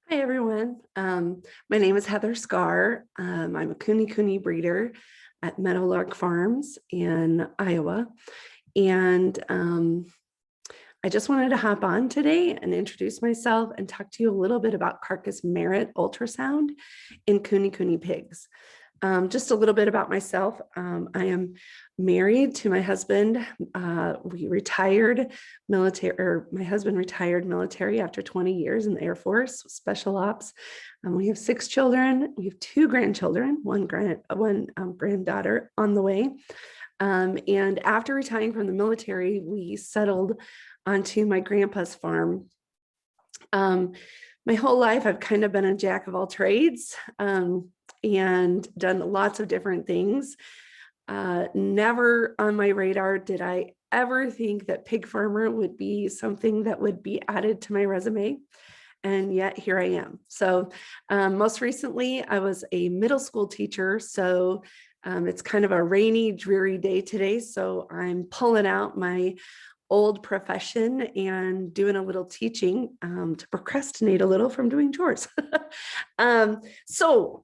Hi, everyone. My name is Heather Scar. I'm a Kunekune breeder at Meadowlark Farms in Iowa. And I just wanted to hop on today and introduce myself and talk to you a little bit about Carcass merit ultrasound in Kunekune pigs. Just a little bit about myself. I am married to my husband. We retired military, or my husband retired military after 20 years in the Air Force, special ops. We have 6 children. We have 2 grandchildren, one granddaughter on the way. And after retiring from the military, we settled onto my grandpa's farm. My whole life, I've kind of been a jack of all trades. And done lots of different things. Never on my radar did I ever think that pig farmer would be something that would be added to my resume. And yet here I am. So most recently, I was a middle school teacher. So it's kind of a rainy, dreary day today. So I'm pulling out my old profession and doing a little teaching to procrastinate a little from doing chores. So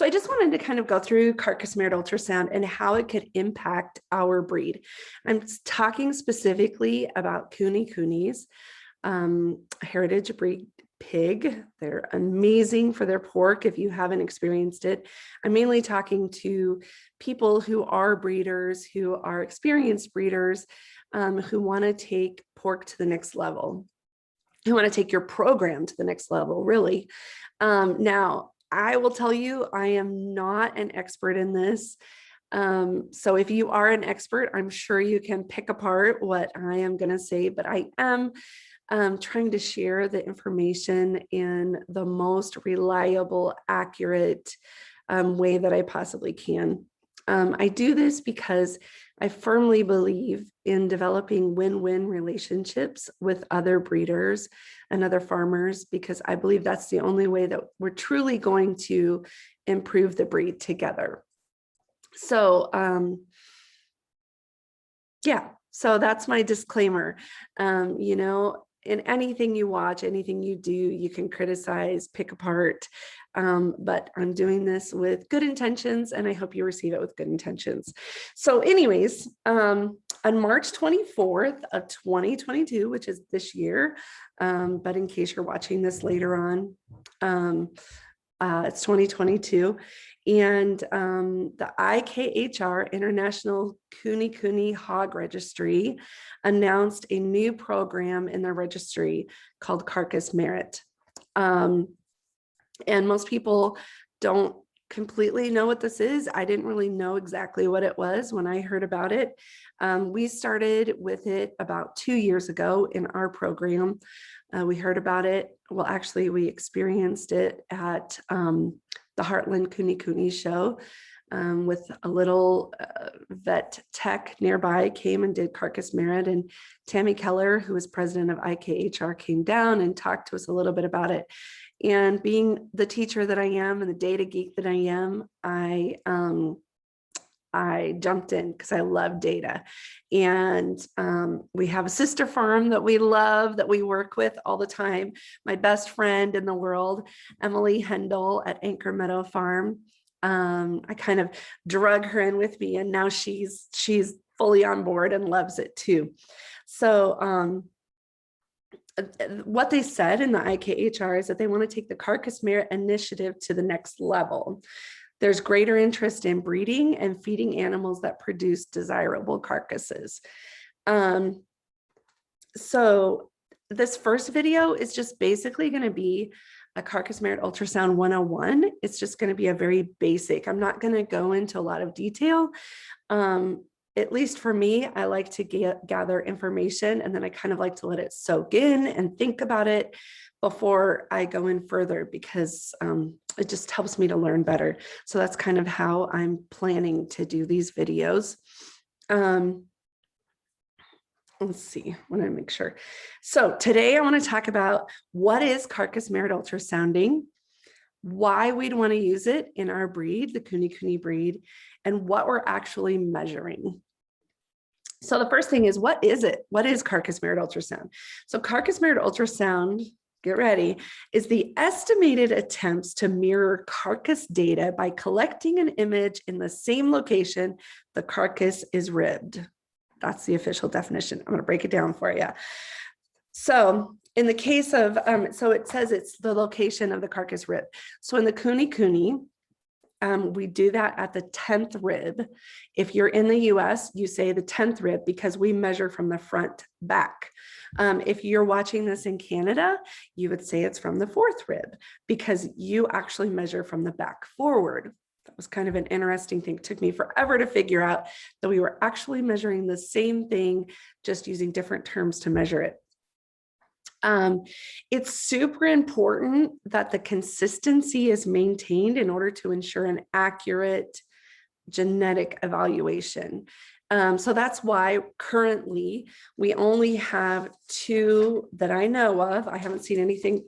I just wanted to kind of go through Carcass merit ultrasound and how it could impact our breed. I'm talking specifically about Kunekunes, heritage breed pig. They're amazing for their pork if you haven't experienced it. I'm mainly talking to people who are breeders, who are experienced breeders, who want to take pork to the next level, who want to take your program to the next level, really. Now, I will tell you, I am not an expert in this. So if you are an expert, I'm sure you can pick apart what I am going to say, but I am trying to share the information in the most reliable, accurate way that I possibly can. I do this because I firmly believe in developing win-win relationships with other breeders and other farmers, because I believe that's the only way that we're truly going to improve the breed together. So yeah, so that's my disclaimer. You know, in anything you watch, anything you do, you can criticize, pick apart, but I'm doing this with good intentions, and I hope you receive it with good intentions. So anyways, on March 24th of 2022, which is this year, but in case you're watching this later on, it's 2022. And the IKHR, International Kunekune Hog Registry, announced a new program in their registry called Carcass Merit. And most people don't completely know what this is. I didn't really know exactly what it was when I heard about it. We started with it about 2 years ago in our program. We heard about it. Well, actually, we experienced it at the Heartland Kunekune show with a little vet tech nearby came and did Carcass merit, and Tammy Keller, who was president of IKHR, came down and talked to us a little bit about it. And being the teacher that I am and the data geek that I am, I jumped in because I love data. And we have a sister farm that we love, that we work with all the time. My best friend in the world, Emily Hendel at Anchor Meadow Farm. I kind of drug her in with me, and now she's fully on board and loves it too. So what they said in the IKHR is that they want to take the Carcass merit initiative to the next level. There's greater interest in breeding and feeding animals that produce desirable carcasses. So this first video is just basically going to be a Carcass merit ultrasound 101. It's just going to be a very basic. I'm not going to go into a lot of detail. At least for me, I like to gather information, and then I kind of like to let it soak in and think about it before I go in further, because it just helps me to learn better. So that's kind of how I'm planning to do these videos. Let's see, I want to make sure. So today I want to talk about what is Carcass merit ultrasounding, why we'd want to use it in our breed, the Kunekune breed, and what we're actually measuring. So the first thing is, what is it? What is carcass mirrored ultrasound? So carcass mirrored ultrasound, get ready, is the estimated attempts to mirror carcass data by collecting an image in the same location the carcass is ribbed. That's the official definition. I'm going to break it down for you. So in the case of, so it says it's the location of the carcass rib. So in the Kunekune, we do that at the 10th rib. If you're in the US, you say the 10th rib because we measure from the front back. If you're watching this in Canada, you would say it's from the 4th rib because you actually measure from the back forward. That was kind of an interesting thing. It took me forever to figure out that we were actually measuring the same thing, just using different terms to measure it. It's super important that the consistency is maintained in order to ensure an accurate genetic evaluation. So that's why currently we only have 2 that I know of. I haven't seen anything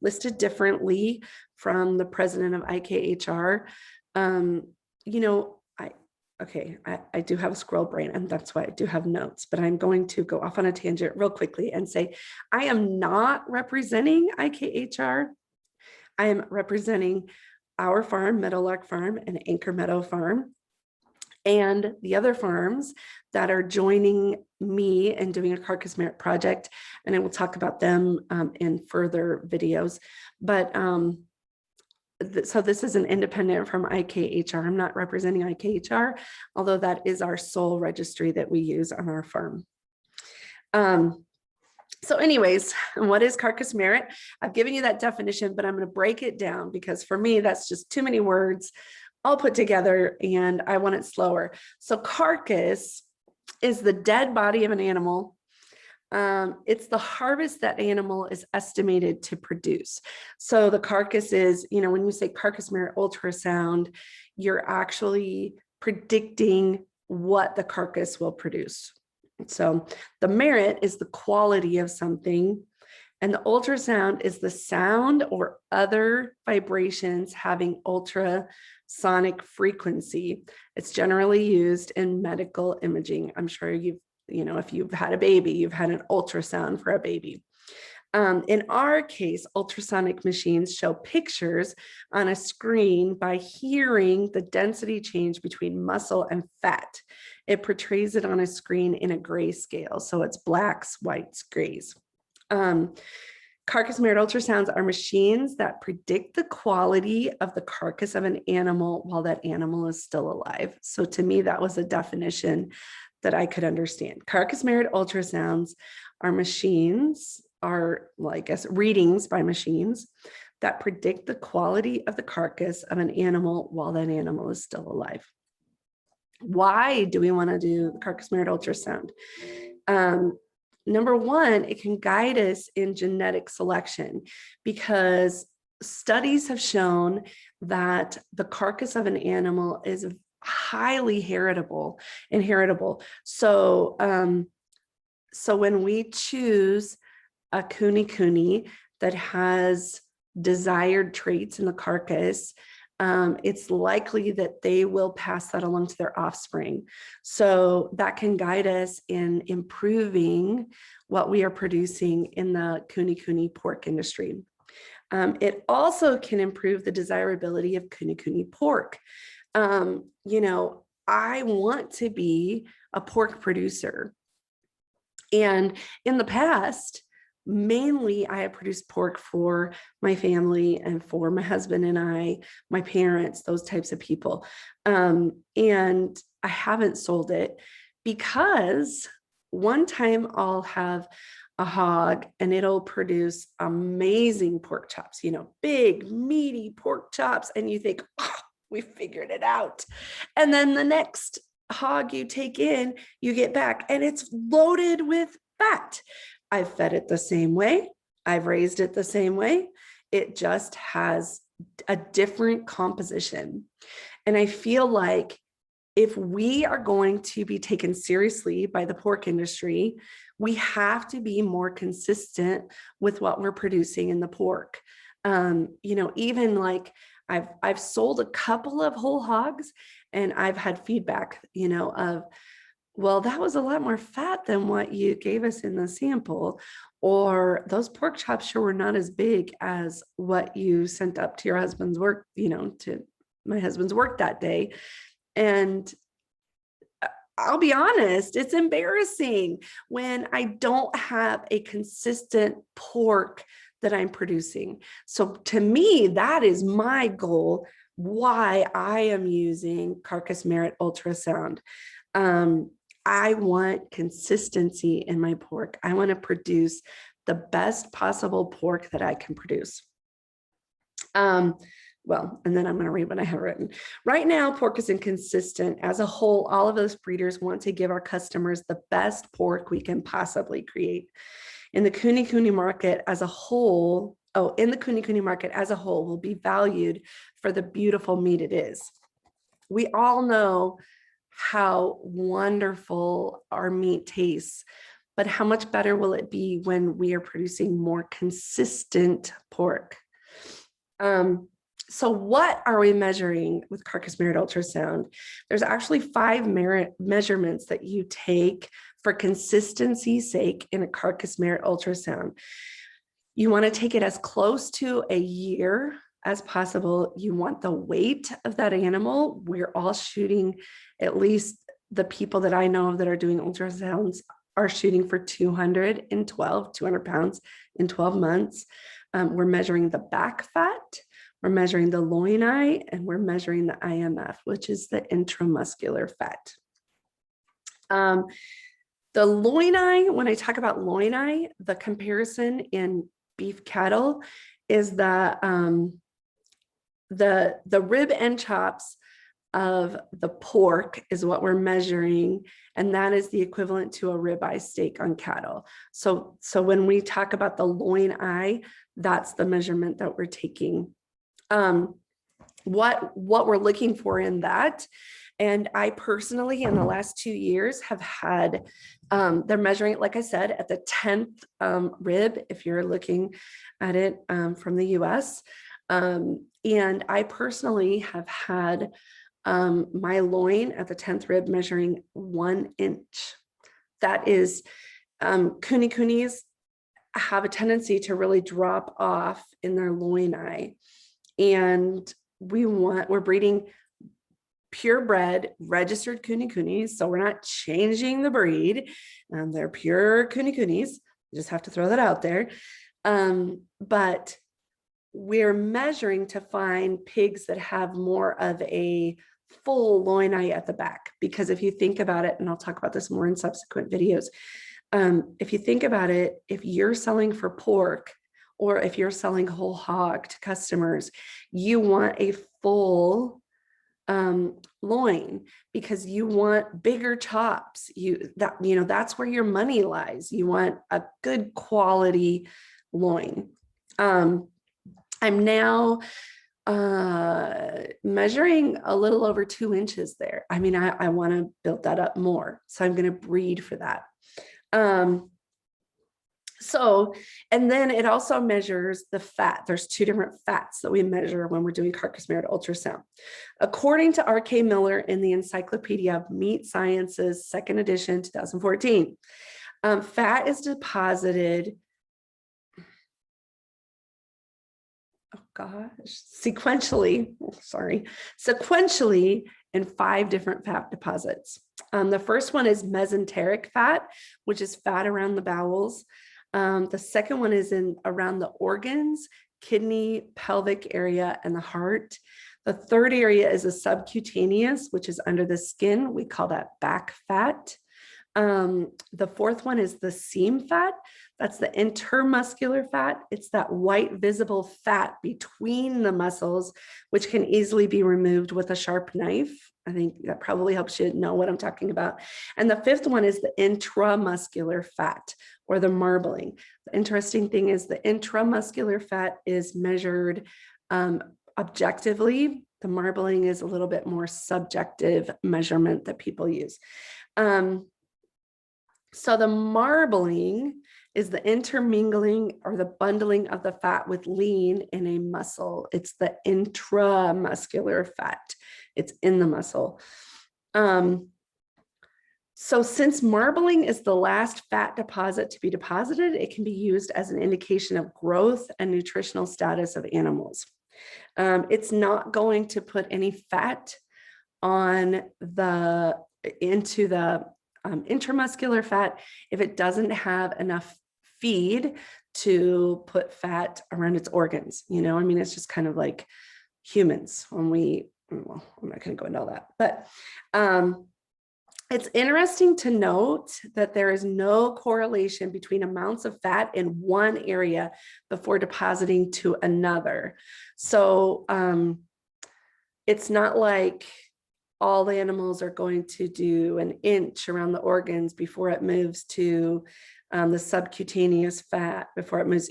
listed differently from the president of IKHR. You know, I do have a squirrel brain, and that's why I do have notes, but I'm going to go off on a tangent real quickly and say, I am not representing IKHR. I am representing our farm, Meadowlark Farm and Anchor Meadow Farm, and the other farms that are joining me and doing a carcass merit project. And I will talk about them in further videos. But so this is an independent from IKHR. I'm not representing IKHR, although that is our sole registry that we use on our farm. So anyways, what is carcass merit? I've given you that definition, but I'm going to break it down because for me, that's just too many words all put together and I want it slower. So carcass is the dead body of an animal. It's the harvest that animal is estimated to produce. So the carcass is, you know, when you say carcass merit ultrasound, you're actually predicting what the carcass will produce. So the merit is the quality of something, and the ultrasound is the sound or other vibrations having ultrasonic frequency. It's generally used in medical imaging. I'm sure you know, if you've had a baby, you've had an ultrasound for a baby. In our case, ultrasonic machines show pictures on a screen by hearing the density change between muscle and fat. It portrays it on a screen in a grayscale. So it's blacks, whites, grays. Carcass mirrored ultrasounds are machines that predict the quality of the carcass of an animal while that animal is still alive. So to me, that was a definition that I could understand. Carcass mirrored ultrasounds are machines, are, well, I guess, readings by machines that predict the quality of the carcass of an animal while that animal is still alive. Why do we want to do the carcass mirrored ultrasound? Number one, it can guide us in genetic selection because studies have shown that the carcass of an animal is highly heritable. So, so when we choose a Kunekune that has desired traits in the carcass, it's likely that they will pass that along to their offspring. So that can guide us in improving what we are producing in the Kunekune pork industry. It also can improve the desirability of Kunekune pork. You know, I want to be a pork producer. And in the past, mainly I have produced pork for my family and for my husband and I, my parents, those types of people. And I haven't sold it because one time I'll have a hog and it'll produce amazing pork chops, you know, big, meaty pork chops. And you think, oh, we figured it out. And then the next hog you take in, you get back and it's loaded with fat. I've fed it the same way. I've raised it the same way. It just has a different composition. And I feel like if we are going to be taken seriously by the pork industry, we have to be more consistent with what we're producing in the pork. You know, even like I've sold a couple of whole hogs and I've had feedback, you know, of well, that was a lot more fat than what you gave us in the sample, or those pork chops sure were not as big as what you sent up to your husband's work, to my husband's work that day. And I'll be honest, it's embarrassing when I don't have a consistent pork that I'm producing. So to me, that is my goal, why I am using Carcass Merit Ultrasound. I want consistency in my pork. I want to produce the best possible pork that I can produce. Well, and then I'm going to read what I have written. Right now, pork is inconsistent. As a whole, all of us breeders want to give our customers the best pork we can possibly create. In the Kunekune market as a whole, will be valued for the beautiful meat it is. We all know how wonderful our meat tastes, but how much better will it be when we are producing more consistent pork? So what are we measuring with Carcass Merit Ultrasound? There's actually 5 measurements that you take for consistency's sake in a Carcass Merit Ultrasound. You want to take it as close to a year as possible. You want the weight of that animal. We're all shooting, at least the people that I know of that are doing ultrasounds are shooting for 200 pounds in 12 months. We're measuring the back fat, we're measuring the loini, and we're measuring the IMF, which is the intramuscular fat. The loini, when I talk about loini, the comparison in beef cattle is the rib end chops of the pork is what we're measuring, and that is the equivalent to a ribeye steak on cattle. So when we talk about the loin that's the measurement that we're taking. What we're looking for in that, and I personally in the last 2 years have had, they're measuring it, like I said, at the 10th rib, if you're looking at it from the US. And I personally have had my loin at the 10th rib measuring 1 inch. That is, kunekunes have a tendency to really drop off in their loini. And we're breeding purebred registered kunekunes, so we're not changing the breed. They're pure kunekunes. You just have to throw that out there. But we're measuring to find pigs that have more of a full loini at the back, because if you think about it, and I'll talk about this more in subsequent videos, if you think about it, if you're selling for pork, or if you're selling whole hog to customers, you want a full loin, because you want bigger chops. That's where your money lies. You want a good quality loin. I'm now measuring a little over 2 inches there. I mean, I want to build that up more, so I'm going to breed for that. And then it also measures the fat. There's 2 different fats that we measure when we're doing Carcass Merit Ultrasound. According to R.K. Miller in the Encyclopedia of Meat Sciences, 2nd edition, 2014, fat is deposited, sequentially in 5 different fat deposits. The first one is mesenteric fat, which is fat around the bowels. The second one is around the organs, kidney, pelvic area, and the heart. The third area is a subcutaneous, which is under the skin. We call that back fat. The fourth one is the seam fat. That's the intermuscular fat. It's that white visible fat between the muscles, which can easily be removed with a sharp knife. I think that probably helps you know what I'm talking about. And the fifth one is the intramuscular fat, or the marbling. The interesting thing is the intramuscular fat is measured objectively. The marbling is a little bit more subjective measurement that people use. So the marbling is the intermingling or the bundling of the fat with lean in a muscle. It's the intramuscular fat. It's in the muscle. So since marbling is the last fat deposit to be deposited, it can be used as an indication of growth and nutritional status of animals. It's not going to put any fat on into the intramuscular fat if it doesn't have enough feed to put fat around its organs. I mean, it's just kind of like humans when well, I'm not going to go into all that, but it's interesting to note that there is no correlation between amounts of fat in one area before depositing to another. So it's not like all animals are going to do an inch around the organs before it moves to the subcutaneous fat, before it moves,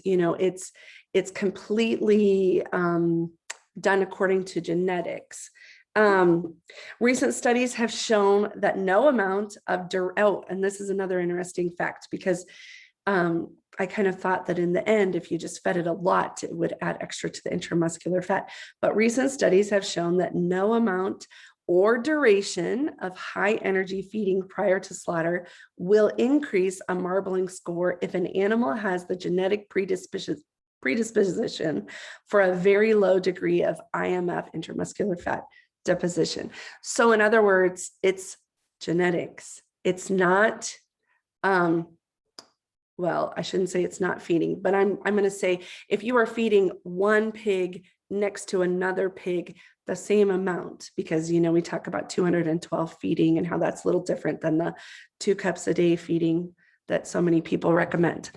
it's completely done according to genetics. Recent studies have shown that no amount of and this is another interesting fact, because I kind of thought that in the end, if you just fed it a lot, it would add extra to the intramuscular fat. But recent studies have shown that no amount or duration of high energy feeding prior to slaughter will increase a marbling score if an animal has the genetic predisposition for a very low degree of IMF, intramuscular fat deposition. So in other words, it's genetics. It's not, well, I shouldn't say it's not feeding, but I'm going to say if you are feeding one pig next to another pig the same amount, because, we talk about 212 feeding and how that's a little different than the 2 cups a day feeding that so many people recommend.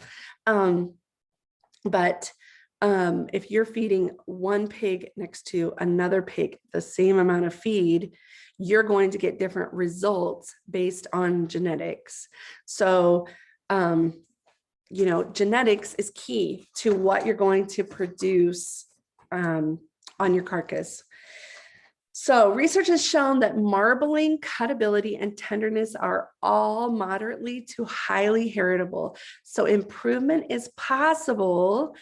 But if you're feeding one pig next to another pig the same amount of feed, you're going to get different results based on genetics. So, genetics is key to what you're going to produce on your carcass. So research has shown that marbling, cutability, and tenderness are all moderately to highly heritable. So improvement is possible.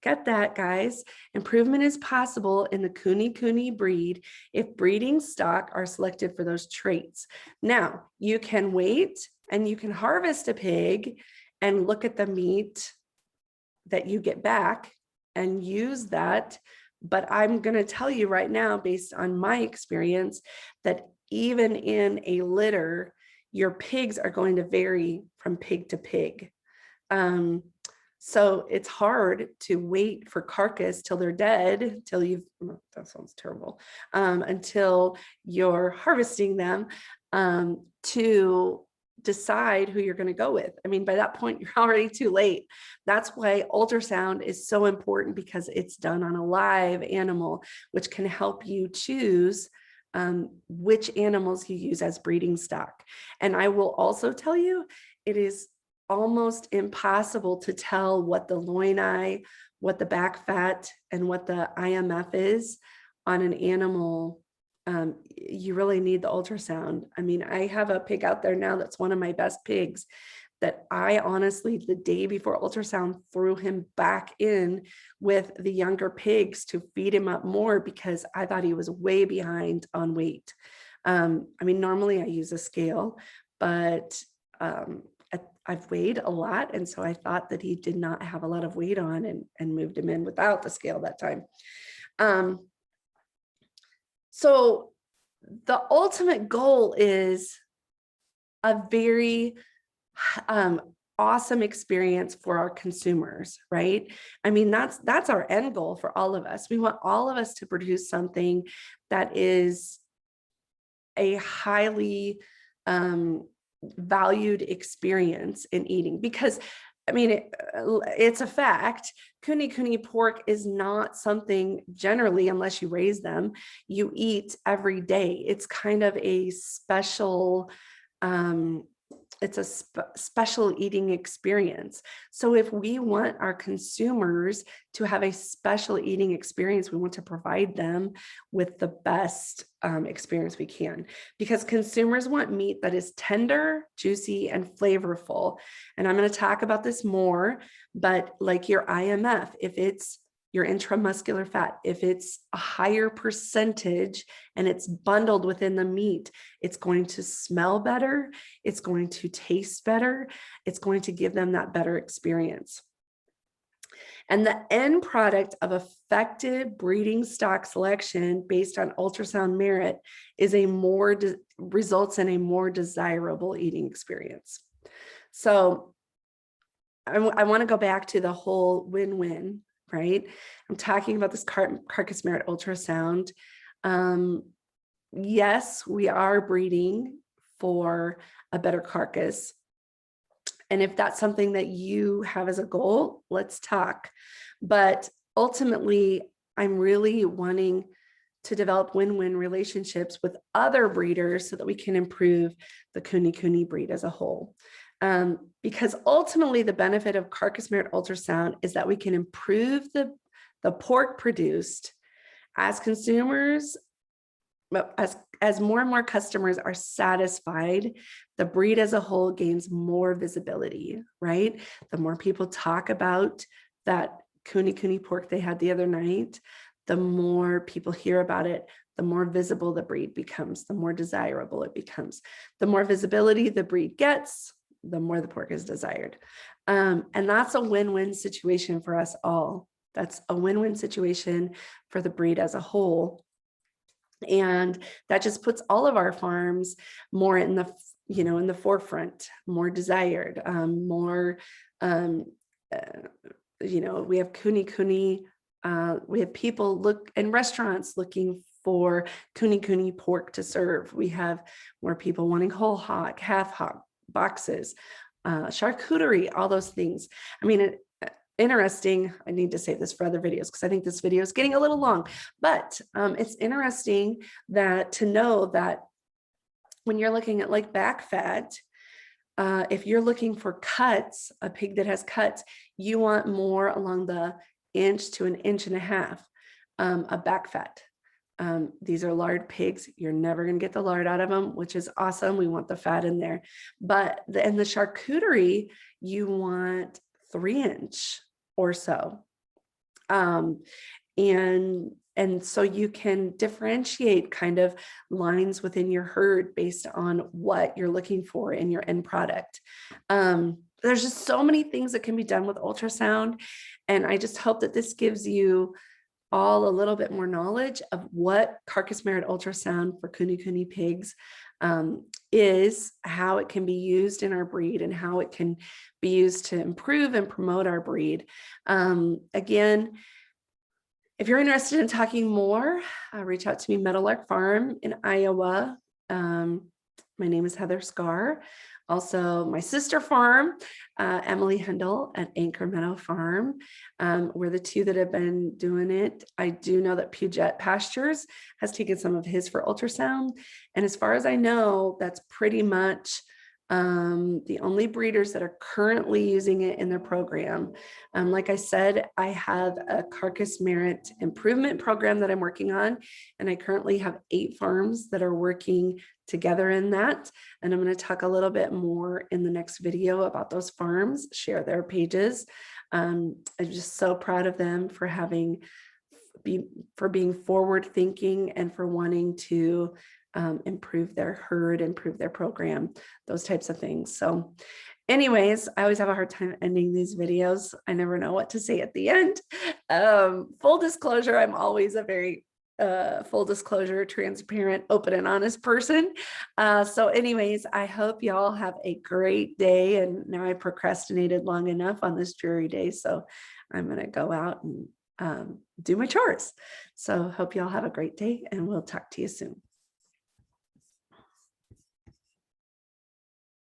Get that, guys. Improvement is possible in the Kunekune breed if breeding stock are selected for those traits. Now, you can wait and you can harvest a pig and look at the meat that you get back and use that. But I'm going to tell you right now, based on my experience, that even in a litter, your pigs are going to vary from pig to pig. So it's hard to wait for carcass till they're dead, till that sounds terrible, until you're harvesting them to decide who you're going to go with. I mean, by that point, you're already too late. That's why ultrasound is so important, because it's done on a live animal, which can help you choose which animals you use as breeding stock. And I will also tell you, it is almost impossible to tell what the loin eye, what the back fat, and what the IMF is on an animal. You really need the ultrasound. I mean, I have a pig out there now that's one of my best pigs that I honestly, the day before ultrasound, threw him back in with the younger pigs to feed him up more, because I thought he was way behind on weight. I mean, normally I use a scale, but I've weighed a lot. And so I thought that he did not have a lot of weight on, and moved him in without the scale that time. So the ultimate goal is a very awesome experience for our consumers, right? I mean, that's our end goal for all of us. We want all of us to produce something that is a highly valued experience in eating, because I mean, it's a fact. Kunekune pork is not something generally, unless you raise them, you eat every day. It's kind of a special, it's a special eating experience. So if we want our consumers to have a special eating experience, we want to provide them with the best experience we can, because consumers want meat that is tender, juicy, and flavorful. And I'm going to talk about this more, but like your IMF, if it's your intramuscular fat, if it's a higher percentage and it's bundled within the meat, it's going to smell better, it's going to taste better, it's going to give them that better experience. And the end product of effective breeding stock selection based on ultrasound merit is results in a more desirable eating experience. So I want to go back to the whole win-win, right? I'm talking about this carcass merit ultrasound. Yes, we are breeding for a better carcass. And if that's something that you have as a goal, let's talk. But ultimately, I'm really wanting to develop win-win relationships with other breeders so that we can improve the Kunekune breed as a whole. Because ultimately the benefit of carcass merit ultrasound is that we can improve the pork produced as consumers, as more and more customers are satisfied, the breed as a whole gains more visibility, right? The more people talk about that Kunekune pork they had the other night, the more people hear about it, the more visible the breed becomes, the more desirable it becomes. The more visibility the breed gets, the more the pork is desired. And that's a win-win situation for us all. That's a win-win situation for the breed as a whole. And that just puts all of our farms more in the, in the forefront, more desired, more, we have Kunekune, we have people in restaurants looking for Kunekune pork to serve. We have more people wanting whole hog, half hog boxes, charcuterie, all those things. I mean, interesting. I need to save this for other videos because I think this video is getting a little long, but it's interesting to know that when you're looking at like back fat, if you're looking for cuts, a pig that has cuts, you want more along the 1 to 1.5 inches of back fat. These are lard pigs. You're never going to get the lard out of them, which is awesome. We want the fat in there. But in the charcuterie, you want 3 inch or so. And so you can differentiate kind of lines within your herd based on what you're looking for in your end product. There's just so many things that can be done with ultrasound. And I just hope that this gives you all a little bit more knowledge of what carcass merit ultrasound for Kunekune pigs is, how it can be used in our breed, and how it can be used to improve and promote our breed. Again, if you're interested in talking more, reach out to me, Meadowlark Farm in Iowa. My name is Heather Scar. Also, my sister farm, Emily Hendel at Anchor Meadow Farm. We're the two that have been doing it. I do know that Puget Pastures has taken some of his for ultrasound. And as far as I know, that's pretty much the only breeders that are currently using it in their program. Like I said, I have a carcass merit improvement program that I'm working on, and I currently have 8 farms that are working together in that. And I'm going to talk a little bit more in the next video about those farms, share their pages. I'm just so proud of them for being forward thinking and for wanting to improve their herd, improve their program, those types of things. So anyways, I always have a hard time ending these videos. I never know what to say at the end. Full disclosure, I'm always a very full disclosure, transparent, open and honest person. So anyways, I hope y'all have a great day. And now I procrastinated long enough on this dreary day. So I'm going to go out and do my chores. So hope y'all have a great day, and we'll talk to you soon.